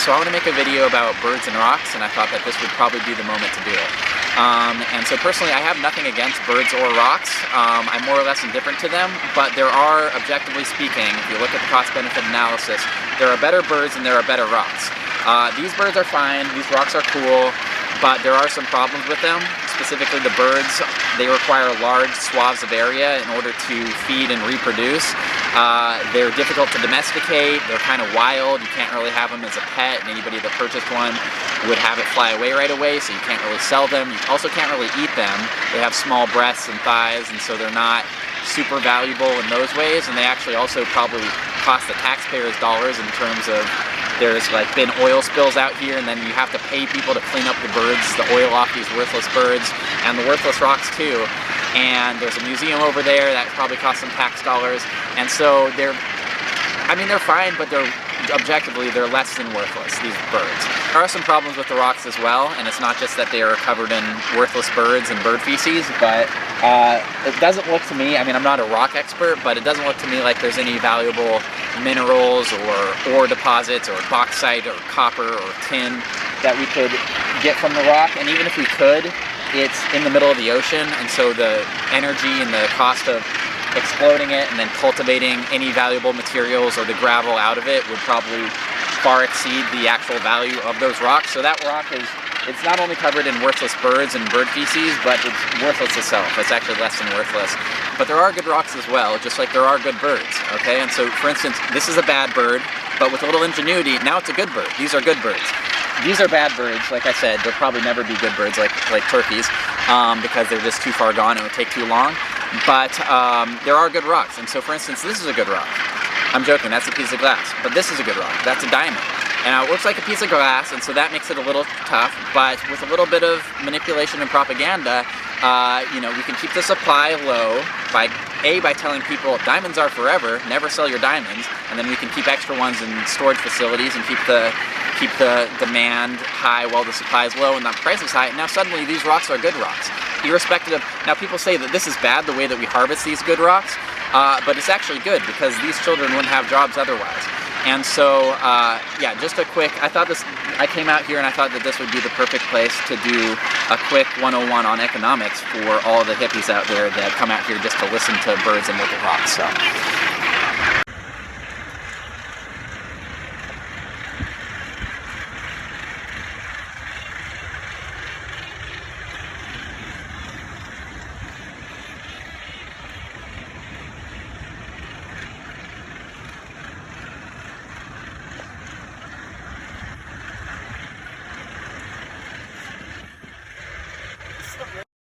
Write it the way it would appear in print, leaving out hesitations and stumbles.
So I want to make a video about birds and rocks, and I thought that this would probably be the moment to do it. And so personally, I have nothing against birds or rocks. I'm more or less indifferent to them, but there are, objectively speaking, if you look at the cost-benefit analysis, there are better birds and there are better rocks. These birds are fine, these rocks are cool, but there are some problems with them. Specifically the birds, they require large swaths of area in order to feed and reproduce. They're difficult to domesticate, they're kind of wild, you can't really have them as a pet, and anybody that purchased one would have it fly away right away, so you can't really sell them. You also can't really eat them. They have small breasts and thighs, and so they're not super valuable in those ways, and they actually also probably cost the taxpayers dollars in terms of there's like been oil spills out here, and then you have to pay people to clean up the birds, the oil off these worthless birds, and the worthless rocks too. And there's a museum over there that probably costs some tax dollars, and so they're fine, but objectively they're less than worthless, these birds. There are some problems with the rocks as well, and it's not just that they are covered in worthless birds and bird feces, but it doesn't look to me, I'm not a rock expert, but it doesn't look to me like there's any valuable minerals or ore deposits or bauxite or copper or tin that we could get from the rock. And even if we could, it's in the middle of the ocean, and so the energy and the cost of exploding it and then cultivating any valuable materials or the gravel out of it would probably far exceed the actual value of those rocks. So that rock it's not only covered in worthless birds and bird feces, but it's worthless itself. It's actually less than worthless. But there are good rocks as well, just like there are good birds, okay? And so, for instance, this is a bad bird, but with a little ingenuity, now it's a good bird. These are good birds. These are bad birds, like I said, they'll probably never be good birds like turkeys, because they're just too far gone, it would take too long. But there are good rocks, and so for instance, this is a good rock. I'm joking, that's a piece of glass, but this is a good rock, that's a diamond. And it looks like a piece of glass, and so that makes it a little tough, but with a little bit of manipulation and propaganda, we can keep the supply low by telling people diamonds are forever, never sell your diamonds, and then we can keep extra ones in storage facilities and keep the demand high while the supply is low and the price is high. And now suddenly these rocks are good rocks. Irrespective of, now people say that this is bad, the way that we harvest these good rocks, but it's actually good because these children wouldn't have jobs otherwise. And so, yeah, just a quick, I came out here and I thought that this would be the perfect place to do a quick 101 on economics for all the hippies out there that come out here just to listen to birds and look at rocks. So.